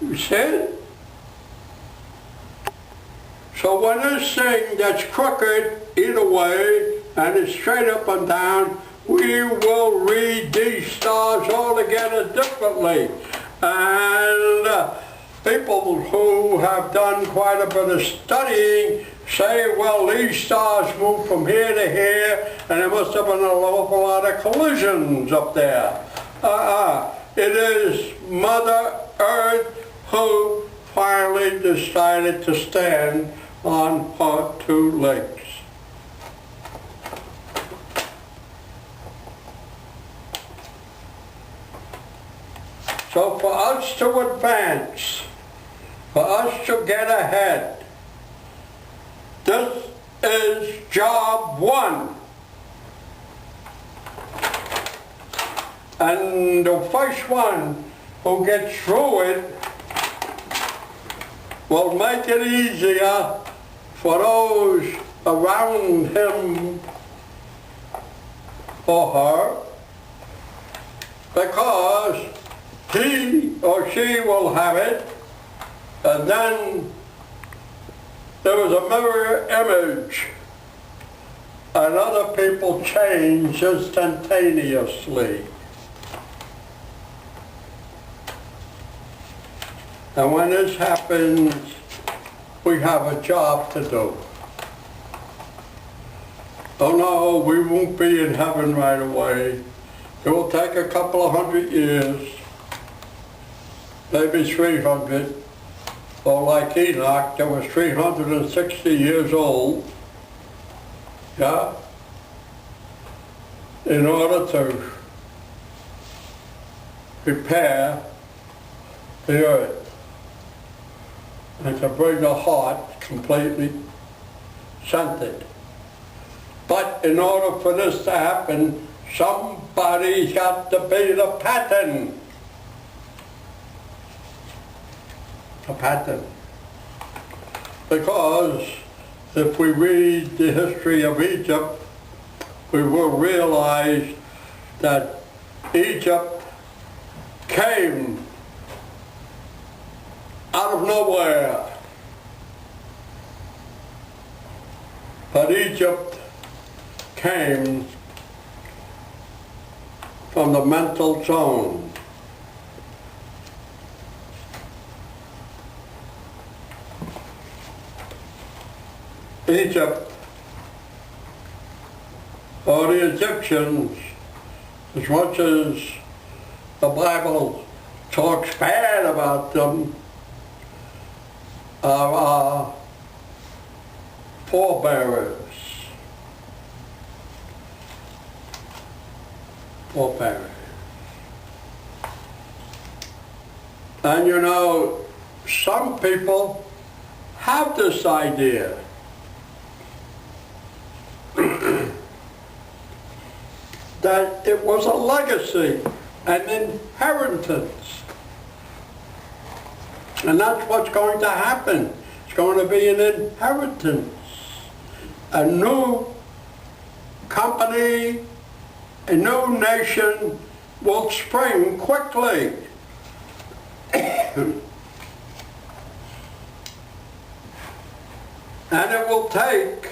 You see? So when this thing that's crooked either way and it's straight up and down, we will read these stars altogether differently. And people who have done quite a bit of studying say, well, these stars move from here to here, and there must have been an awful lot of collisions up there. It is Mother Earth who finally decided to stand on her two legs. So for us to advance, for us to get ahead, this is job one. And the first one who gets through it will make it easier for those around him or her, because he or she will have it, and then there was a mirror image, and other people change instantaneously. And when this happens, we have a job to do. Oh no, we won't be in heaven right away. It will take a couple of 100 years, maybe 300. Or like Enoch, that was 360 years old, yeah, in order to prepare the earth and to bring the heart completely centered. But in order for this to happen, somebody's got to be the pattern. A pattern. Because if we read the history of Egypt, we will realize that Egypt came out of nowhere. But Egypt came from the mental zone. Egypt, or the Egyptians, as much as the Bible talks bad about them, are our forebearers. And you know, some people have this idea that it was a legacy, an inheritance. And that's what's going to happen. It's going to be an inheritance. A new company, a new nation will spring quickly. And it will take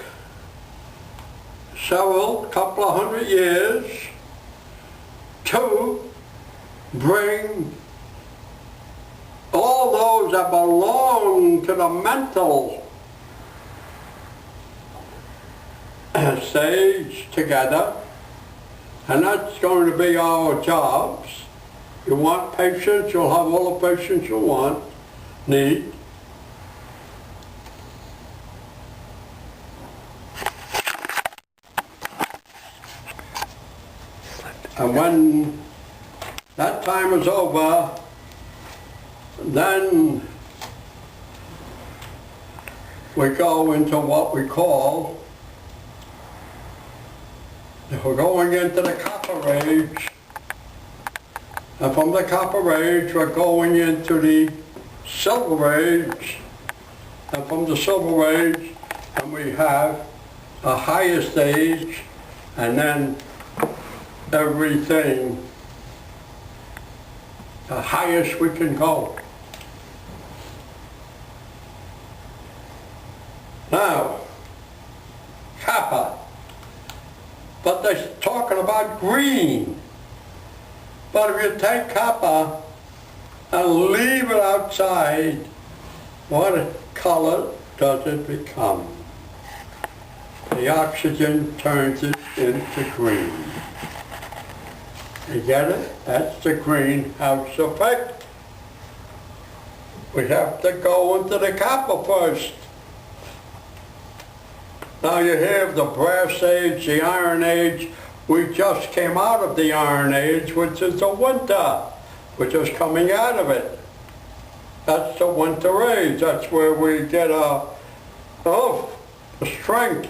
couple of 100 years to bring all those that belong to the mental stage together, and that's going to be our jobs. You want patience, you'll have all the patience you need. And when that time is over, then we go into what we call, if we're going into the Copper Age, and from the Copper Age we're going into the Silver Age, and from the Silver Age, and we have a higher stage, and then everything, the highest we can go about green. But if you take copper and leave it outside, what color does it become? The oxygen turns it into green. You get it? That's the greenhouse effect. We have to go into the copper first. Now you have the brass age, the iron age. We just came out of the iron age, which is the winter. We're just coming out of it. That's the winter age. That's where we get our the strength.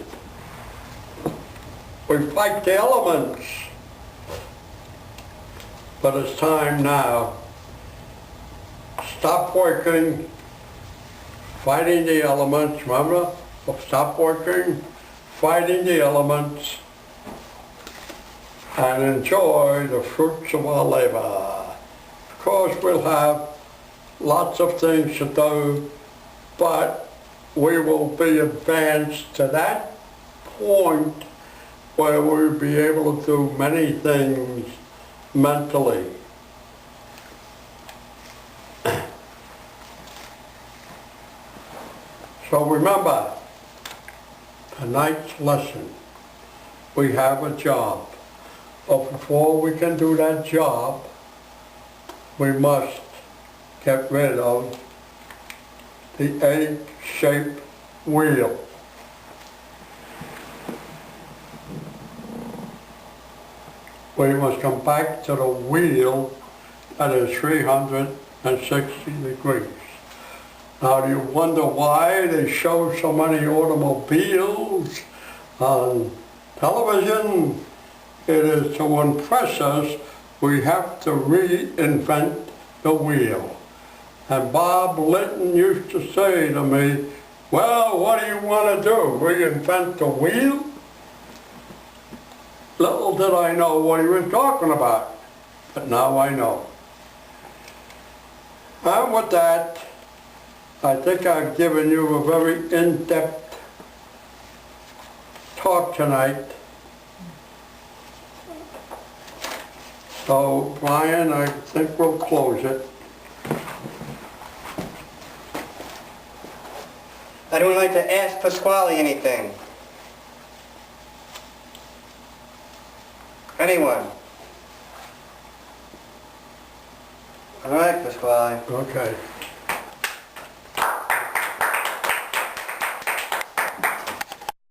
We fight the elements. But it's time now. Stop working, fighting the elements, remember? Stop working, fighting the elements, and enjoy the fruits of our labor. Of course, we'll have lots of things to do, but we will be advanced to that point where we'll be able to do many things mentally. So remember, tonight's lesson, we have a job. But before we can do that job, we must get rid of the egg-shaped wheel. We must come back to the wheel that is 360 degrees. Now, do you wonder why they show so many automobiles on television? It is to impress us. We have to reinvent the wheel. And Bob Litton used to say to me, well, what do you want to do? Reinvent the wheel? Little did I know what he was talking about, but now I know. And with that, I think I've given you a very in-depth talk tonight. So, Brian, I think we'll close it. Anyone like to ask Pasquale anything? Anyone? All right, Pasquale. Okay.